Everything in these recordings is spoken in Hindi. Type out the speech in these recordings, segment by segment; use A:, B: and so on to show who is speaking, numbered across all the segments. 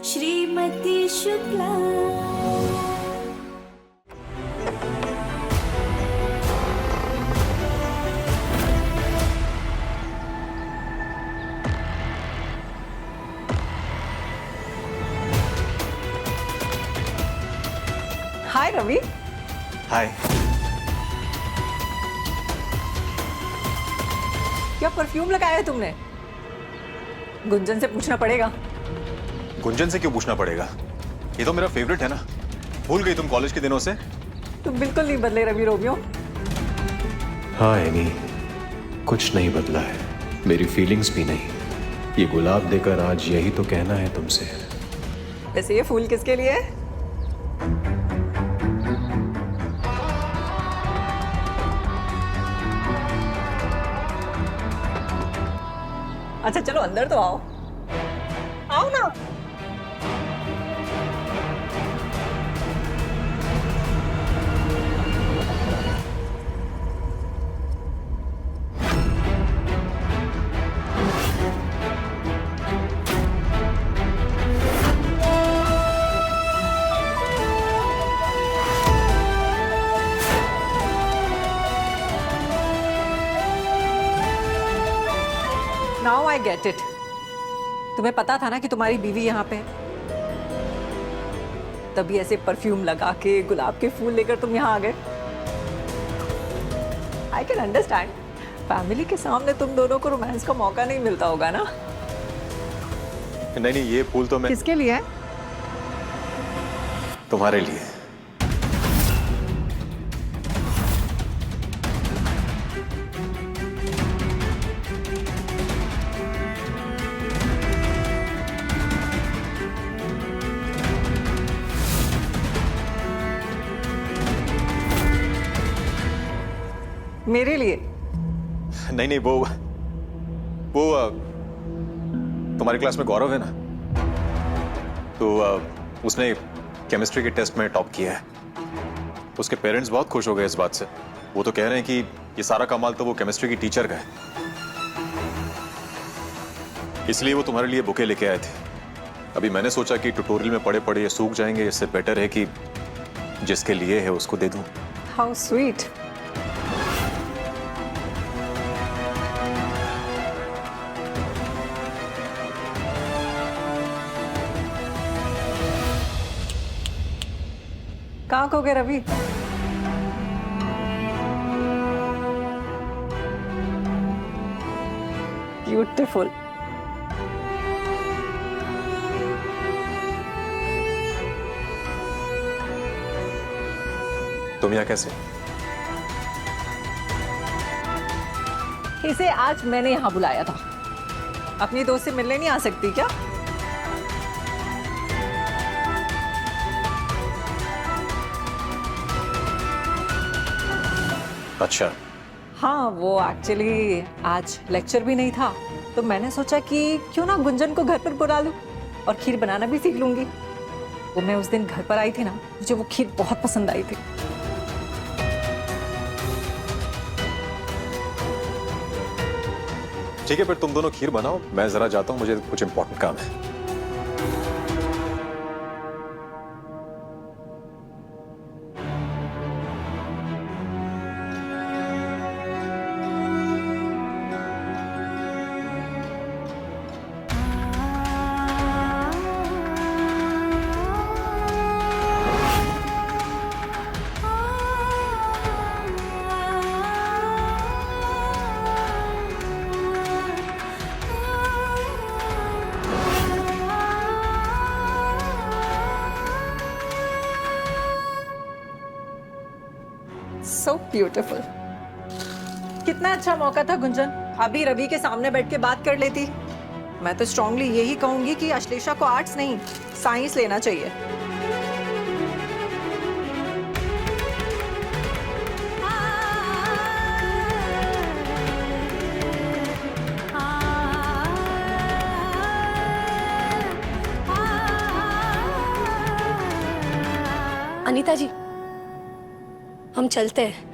A: श्रीमती शुक्ला।
B: हाय रवि।
C: हाय।
B: क्या परफ्यूम लगाया है तुमने? गुंजन से पूछना पड़ेगा।
C: गुंजन से क्यों पूछना पड़ेगा? ये तो मेरा फेवरेट है ना। भूल गई तुम कॉलेज के दिनों से?
B: तुम बिल्कुल नहीं बदले रवि रोमियो।
D: हाँ एनी, कुछ नहीं बदला है, मेरी फीलिंग्स भी नहीं। ये गुलाब देकर आज यही तो कहना है तुमसे।
B: वैसे ये फूल किसके लिए है? अच्छा चलो अंदर तो आओ। आओ ना। Now I get it. तुम्हें पता था ना कि तुम्हारी बीवी यहाँ पे है, तभी ऐसे परफ्यूम लगा के गुलाब के फूल लेकर तुम यहाँ आ गए। आई कैन अंडरस्टैंड, फैमिली के सामने तुम दोनों को रोमांस का मौका नहीं मिलता होगा ना।
C: नहीं, ये फूल तो मैं
B: किसके लिए है?
C: तुम्हारे लिए।
B: मेरे लिए?
C: नहीं, वो तुम्हारी क्लास में गौरव है ना, तो उसने केमिस्ट्री के टेस्ट में टॉप किया है। उसके पेरेंट्स बहुत खुश हो गए इस बात से। वो तो कह रहे हैं कि ये सारा कमाल तो वो केमिस्ट्री की टीचर का है, इसलिए वो तुम्हारे लिए बुके लेके आए थे। अभी मैंने सोचा कि ट्यूटोरियल में पढ़े पढ़े ये सूख जाएंगे, इससे बेटर है कि जिसके लिए है उसको दे दूं।
B: How sweet. कहाँ खो गए रवि? ब्यूटीफुल।
C: तुम यहाँ कैसे?
B: इसे आज मैंने यहाँ बुलाया था। अपनी दोस्त से मिलने नहीं आ सकती क्या?
C: अच्छा।
B: हाँ, वो एक्चुअली आज लेक्चर भी नहीं था, तो मैंने सोचा कि क्यों ना गुंजन को घर पर बुला लूं और खीर बनाना भी सीख लूंगी। वो मैं उस दिन घर पर आई थी ना, मुझे वो खीर बहुत पसंद आई थी।
C: ठीक है, फिर तुम दोनों खीर बनाओ, मैं जरा जाता हूँ, मुझे कुछ इंपॉर्टेंट काम है।
B: So beautiful. कितना अच्छा मौका था गुंजन, अभी रवि के सामने बैठ के बात कर लेती। मैं तो स्ट्रांगली यही कहूंगी कि अश्लेषा को आर्ट्स नहीं साइंस लेना चाहिए।
E: अनीता जी, हम चलते हैं।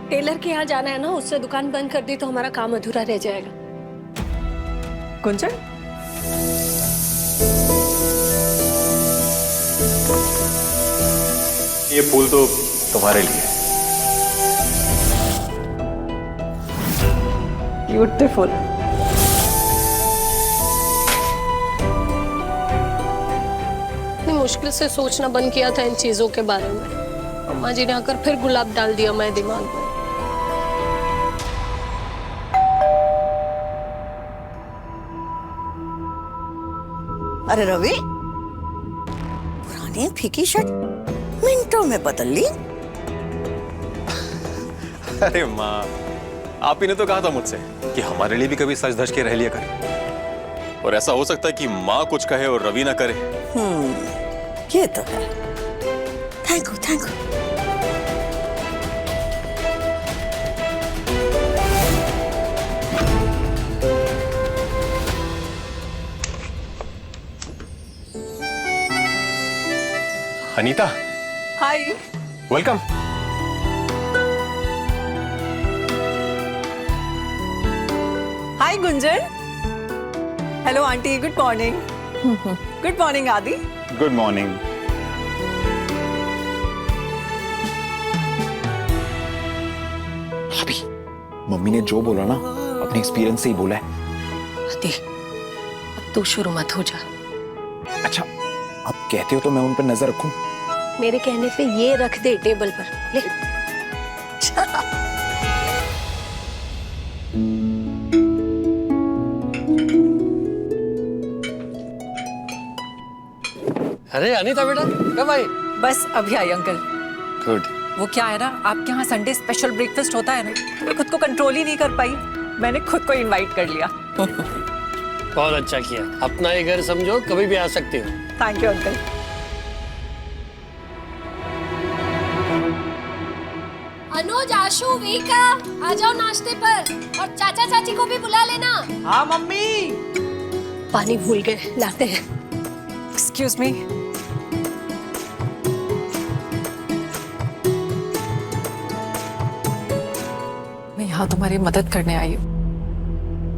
E: टेलर के यहाँ जाना है ना, उससे दुकान बंद कर दी तो हमारा काम अधूरा रह जाएगा।
B: गुंजन,
C: ये फूल तो तुम्हारे लिए है।
B: ब्यूटीफुल।
E: इतनी मुश्किल से सोचना बंद किया था इन चीजों के बारे में। अम्मा जी ने आकर फिर गुलाब डाल दिया मेरे दिमाग में।
A: अरे रवि, पुरानी फीकी शर्ट मिनटों में बदल ली।
C: अरे माँ, आप ही ने तो कहा था मुझसे कि हमारे लिए भी कभी सच धज के रह लिया करे। और ऐसा हो सकता है कि माँ कुछ कहे और रवि ना करे।
A: ये तो है। Thank you, thank you.
C: Anita,
B: hi.
C: Welcome.
B: Hi Gunjan. Hello aunty, good morning. Good morning Adi.
F: Good morning.
G: भाभी, मम्मी ने जो बोला ना अपने एक्सपीरियंस से ही बोला है।
E: आदि, अब तू शुरू मत हो जा।
G: अच्छा, आप कहते हो तो मैं उन पर नजर रखूं?
E: मेरे कहने पे ये रख दे टेबल पर, ले।
H: अरे अनीता बेटा, कब आई?
B: बस अभी आई अंकल।
H: गुड।
B: वो क्या है ना, आपके यहाँ संडे स्पेशल ब्रेकफास्ट होता है ना, मैं खुद को कंट्रोल ही नहीं कर पाई, मैंने खुद को इनवाइट कर लिया।
H: बहुत अच्छा किया। अपना ये घर समझो, कभी भी आ सकते हो।
B: Thank you uncle.
E: Anuj, Ashu, Vika, आ जाओ नाश्ते पर। और चाचा चाची को भी बुला लेना।
A: हाँ मम्मी।
E: पानी भूल गए, लाते हैं।
B: Excuse me. मैं यहाँ तुम्हारी मदद करने आई हूँ।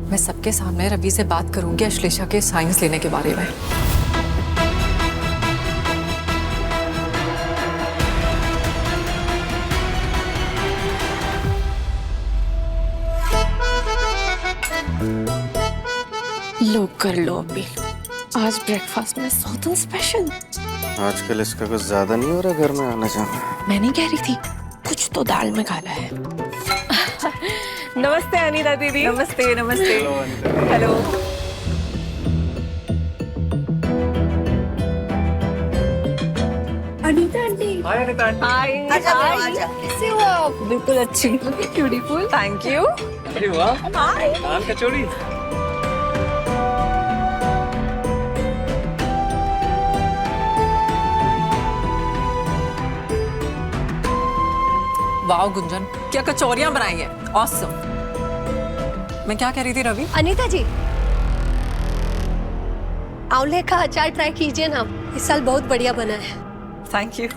B: मैं सबके सामने रवि से बात करूंगी अश्लेषा के साइंस लेने के बारे में।
E: लो कर लो अभी। आज ब्रेकफास्ट में सौतन स्पेशल।
F: आजकल इसका कुछ ज्यादा नहीं हो रहा घर में आना जाना।
E: मैं नहीं कह रही थी, कुछ तो दाल में काला है।
B: नमस्ते अनीता दीदी। नमस्ते नमस्ते। हेलो।
E: अनीता आंटी।
H: हाय अनीता आंटी।
B: हाय।
A: आजा बेटा, आजा।
E: कैसे हो आप? बिल्कुल अच्छी, ब्यूटीफुल।
B: Thank you.
H: अरे वाह,
B: हाय।
H: नान कचौड़ी।
B: वाह गुंजन, क्या कचौरियां बनाई हैं, ऑसम। मैं क्या कह रही थी रवि?
E: अनीता जी, आंवले का अचार ट्राई कीजिए ना, इस साल बहुत बढ़िया बना है।
B: Thank you.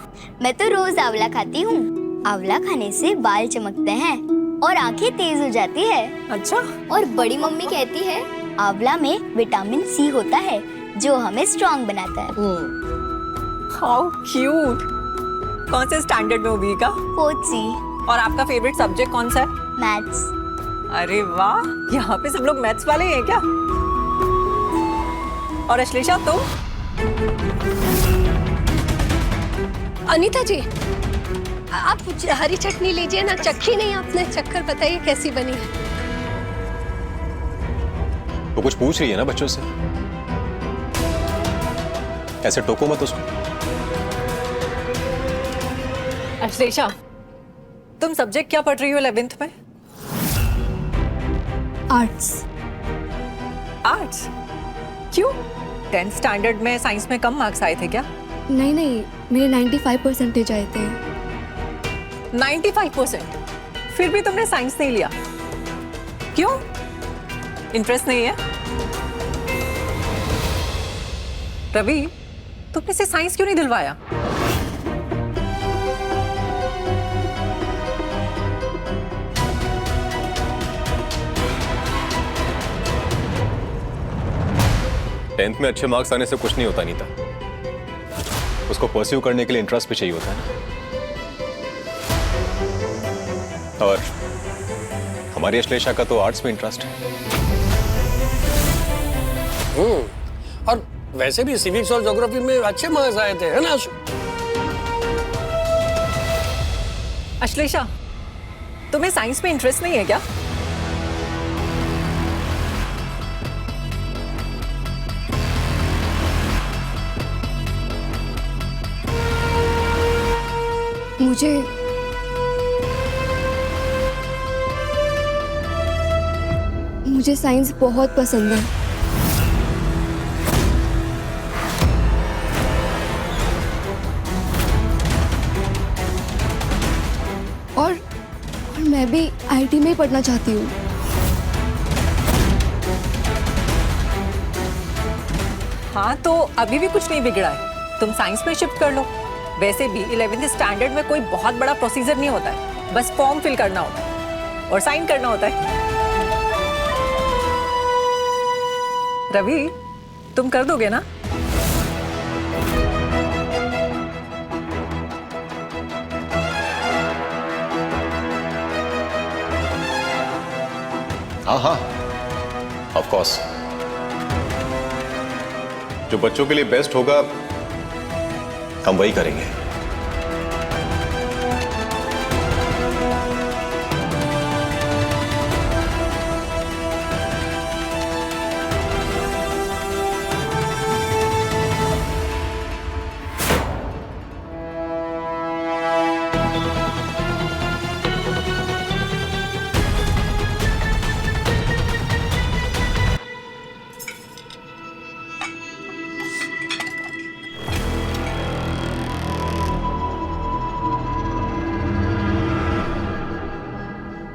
I: मैं तो रोज आंवला खाती हूँ। आंवला खाने से बाल चमकते हैं और आंखें तेज हो जाती है।
B: अच्छा।
I: और बड़ी मम्मी कहती है आंवला में विटामिन सी होता है जो हमें स्ट्रॉन्ग बनाता है।
B: How cute. कौन से स्टैंडर्ड में होगी का?
I: 4th C।
B: और आपका फेवरेट सब्जेक्ट कौन सा है?
I: मैथ्स।
B: अरे वाह, यहाँ पे सब लोग मैथ्स वाले ही हैं क्या? और अश्लेषा तुम?
E: अनीता जी, आप हरी चटनी लीजिए ना, चखी नहीं आपने, चक्कर बताइए कैसी बनी है।
C: वो कुछ पूछ रही है ना बच्चों से, ऐसे टोको मत उसको।
B: अश्लेषा, तुम सब्जेक्ट क्या पढ़ रही हो 11th में?
I: आर्ट्स।
B: आर्ट्स? क्यों? 10th स्टैंडर्ड में साइंस में कम मार्क्स आए थे क्या?
J: नहीं नहीं, मेरे 95% आए थे।
B: 95%? फिर भी तुमने साइंस नहीं लिया, क्यों? इंटरेस्ट नहीं है? रवि, तुमने इसे साइंस क्यों नहीं दिलवाया?
C: टेंथ में अच्छे मार्क्स आने से कुछ नहीं होता नीता, उसको परस्यू करने के लिए इंटरेस्ट भी चाहिए होता है ना। और हमारी अश्लेषा का तो आर्ट्स में इंटरेस्ट है।
H: और वैसे भी सिविक्स और ज्योग्राफी में अच्छे मार्क्स आए थे, है ना आशु?
B: अश्लेषा, तुम्हें साइंस में इंटरेस्ट नहीं है क्या?
J: मुझे साइंस बहुत पसंद है। और मैं भी आईटी में ही पढ़ना चाहती हूँ।
B: हाँ, तो अभी भी कुछ नहीं बिगड़ा है, तुम साइंस में शिफ्ट कर लो। वैसे भी 11th स्टैंडर्ड में कोई बहुत बड़ा प्रोसीजर नहीं होता है, बस फॉर्म फिल करना होता है और साइन करना होता है। रवि, तुम कर दोगे ना?
C: हाँ हाँ, ऑफ कोर्स। जो बच्चों के लिए बेस्ट होगा हम वही करेंगे।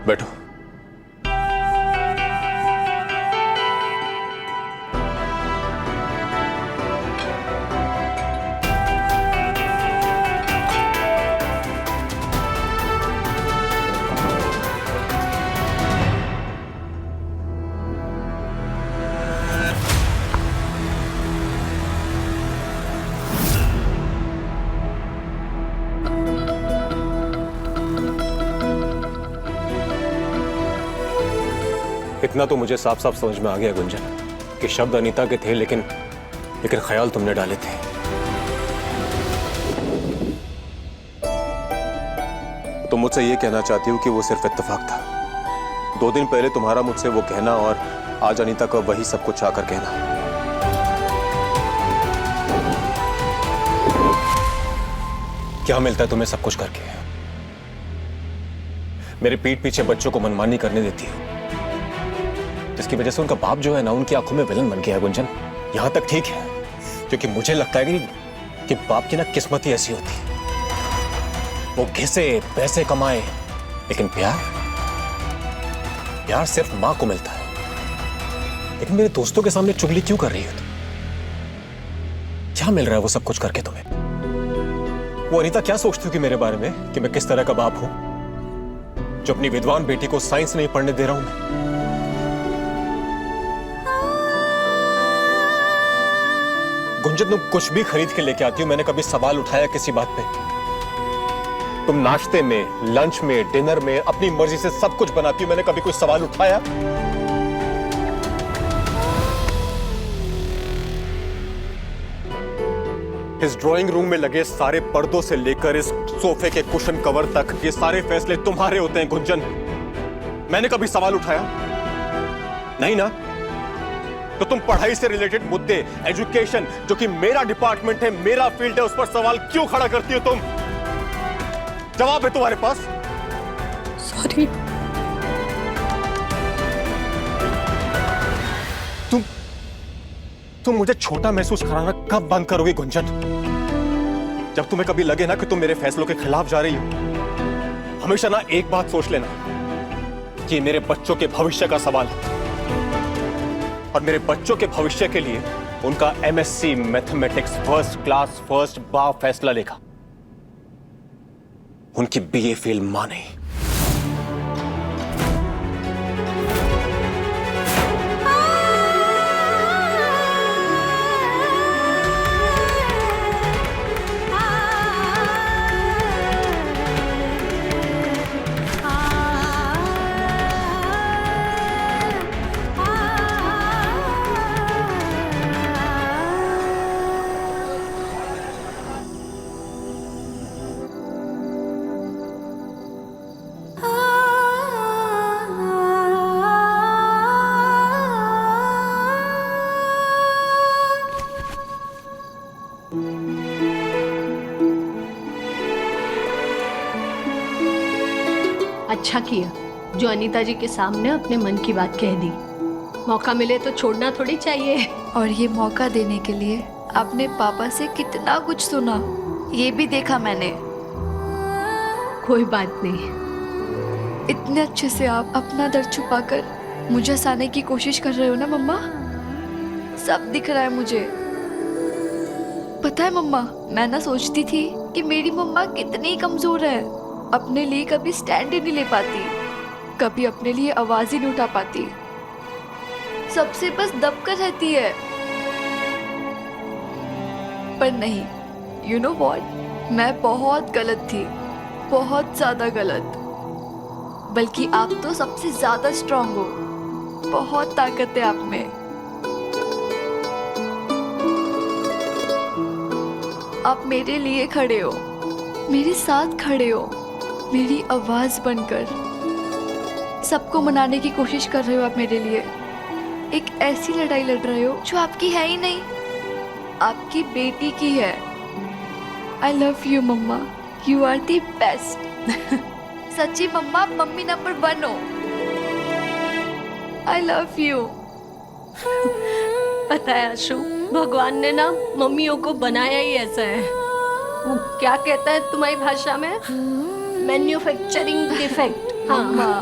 C: बैठो। इतना तो मुझे साफ साफ समझ में आ गया गुंजन कि शब्द अनीता के थे, लेकिन ख्याल तुमने डाले थे। तुम मुझसे ये कहना चाहती हो कि वो सिर्फ इत्तेफाक था? 2 दिन पहले तुम्हारा मुझसे वो कहना और आज अनीता का वही सब कुछ आकर कहना। क्या मिलता है तुम्हें सब कुछ करके? मेरे पीठ पीछे बच्चों को मनमानी करने देती है, जिसकी वजह से उनका बाप जो है ना, उनकी आंखों में विलन बन गया है गुंजन। यहां तक ठीक है, क्योंकि मुझे लगता है कि बाप की ना किस्मत ही ऐसी होती है, वो घिसे पैसे कमाए, लेकिन प्यार सिर्फ मां को मिलता है। लेकिन मेरे दोस्तों के सामने चुगली क्यों कर रही हो तुम? क्या मिल रहा है वो सब कुछ करके तुम्हें? वो अनीता क्या सोचती हो कि मेरे बारे में, कि मैं किस तरह का बाप हूं जो अपनी विद्वान बेटी को साइंस नहीं पढ़ने दे रहा हूं मैं? गुंजन, तुम कुछ भी खरीद के लेके आती हो, मैंने कभी सवाल उठाया किसी बात पे? तुम नाश्ते में, लंच में, डिनर में अपनी मर्जी से सब कुछ बनाती हो, मैंने कभी कोई सवाल उठाया? इस ड्राइंग रूम में लगे सारे पर्दों से लेकर इस सोफे के कुशन कवर तक, ये सारे फैसले तुम्हारे होते हैं गुंजन। मैंने कभी सवाल उठाया? नहीं ना? तो तुम पढ़ाई से रिलेटेड मुद्दे, एजुकेशन, जो कि मेरा डिपार्टमेंट है, मेरा फील्ड है, उस पर सवाल क्यों खड़ा करती हो तुम? जवाब है तुम्हारे पास?
E: सॉरी।
C: तुम मुझे छोटा महसूस कराना कब बंद करोगी गुंजन? जब तुम्हें कभी लगे ना कि तुम मेरे फैसलों के खिलाफ जा रही हो, हमेशा ना एक बात सोच लेना कि मेरे बच्चों के भविष्य का सवाल है, और मेरे बच्चों के भविष्य के लिए उनका MSc mathematics first class first बाप फैसला लेगा, उनकी BA फेल मां नहीं।
E: अच्छा किया जो अनीता जी के सामने अपने मन की बात कह दी। मौका मिले तो छोड़ना थोड़ी चाहिए।
J: और ये मौका देने के लिए आपने पापा से कितना कुछ सुना, ये भी देखा मैंने।
E: कोई बात नहीं।
J: इतने अच्छे से आप अपना दर्द छुपाकर मुझे हंसाने की कोशिश कर रहे हो ना मम्मा। सब दिख रहा है मुझे। पता है मम्मा, मैं ना सोचती थी कि मेरी मम्मा कितनी कमजोर है, अपने लिए कभी स्टैंड ही नहीं ले पाती, कभी अपने लिए आवाज ही नहीं उठा पाती, सबसे बस दबकर रहती है। पर नहीं, यू नो व्हाट, मैं बहुत गलत थी, बहुत ज्यादा गलत। बल्कि आप तो सबसे ज्यादा स्ट्रांग हो, बहुत ताकत है आप में। आप मेरे लिए खड़े हो, मेरे साथ खड़े हो, मेरी आवाज बनकर सबको मनाने की कोशिश कर रहे हो आप मेरे लिए। एक ऐसी लड़ाई लड़ रहे हो जो आपकी है ही नहीं, आपकी बेटी की है। I love you mumma, you are the best. सच्ची मम्मा, मम्मी नंबर 1 हो। I love you.
E: पता है आशु, भगवान ने ना मम्मियों को बनाया ही ऐसा है। वो क्या कहता है तुम्हारी भाषा में, मैन्युफैक्चरिंग डिफेक्ट। हाँ,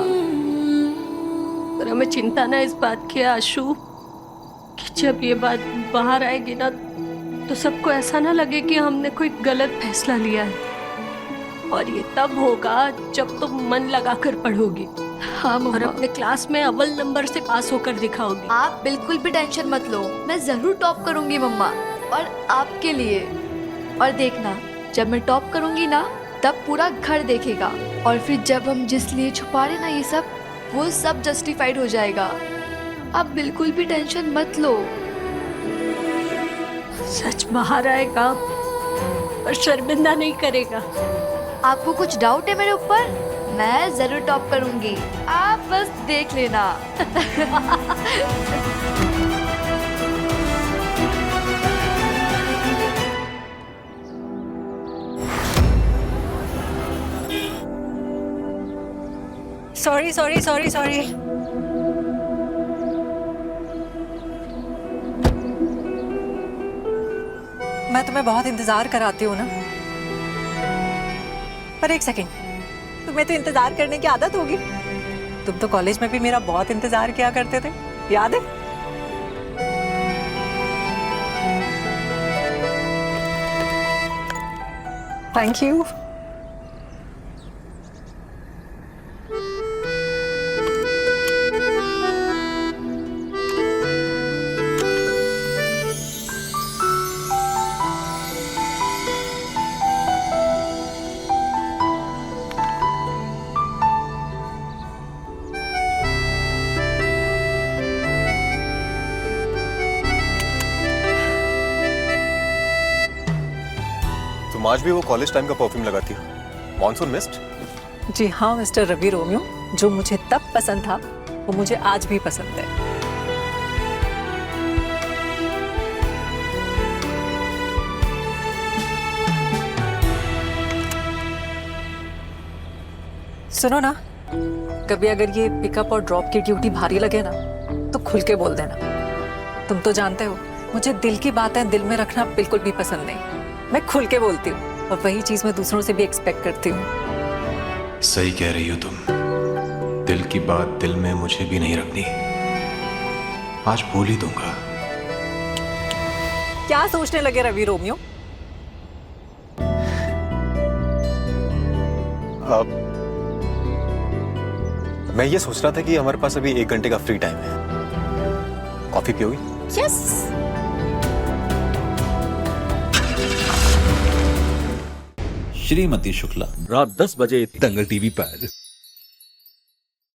E: पर हमें चिंता ना इस बात की है आशु कि जब ये बात बाहर आएगी ना तो सबको ऐसा ना लगे कि हमने कोई गलत फैसला लिया है। और ये तब होगा जब तुम मन लगा कर पढ़ोगी।
J: हाँ
E: और
J: मम्मा।
E: अपने क्लास में अव्वल नंबर से पास होकर दिखाओगी।
J: आप बिल्कुल भी टेंशन मत लो, मैं जरूर टॉप करूंगी मम्मा, और आपके लिए। और देखना, जब मैं टॉप करूंगी ना तब पूरा घर देखेगा, और फिर जब हम जिस लिए छुपा रहे ना ये सब, वो सब जस्टिफाइड हो जाएगा। आप बिल्कुल भी टेंशन मत लो।
E: सच बाहर आएगा पर शर्मिंदा नहीं करेगा।
J: आपको कुछ डाउट है मेरे ऊपर? मैं जरूर टॉप करूंगी, आप बस देख लेना।
B: Sorry sorry sorry sorry. मैं तुम्हें बहुत इंतजार कराती हूँ ना, पर एक सेकंड, तुम्हें तो इंतजार करने की आदत होगी। तुम तो कॉलेज में भी मेरा बहुत इंतजार किया करते थे, याद है? Thank you.
C: तुम आज भी वो कॉलेज टाइम का परफ्यूम लगाती हो, मॉनसून मिस्ट?
B: जी हाँ मिस्टर रवि रोमियो, जो मुझे तब पसंद था वो मुझे आज भी पसंद है। सुनो ना, कभी अगर ये पिकअप और ड्रॉप की ड्यूटी भारी लगे ना तो खुल के बोल देना। तुम तो जानते हो मुझे दिल की बातें दिल में रखना बिल्कुल भी पसंद नहीं। मैं खुल के बोलती हूँ और वही चीज मैं दूसरों से भी एक्सपेक्ट करती हूँ।
D: सही कह रही हो तुम, दिल की बात दिल में मुझे भी नहीं रखनी। आज बोल ही दूंगा।
B: क्या सोचने लगे रवि रोमियो?
C: मैं ये सोच रहा था कि हमारे पास अभी 1 घंटे का फ्री टाइम है, कॉफी पियोगी?
B: यस।
K: श्रीमती शुक्ला, रात 10 बजे दंगल टीवी पर।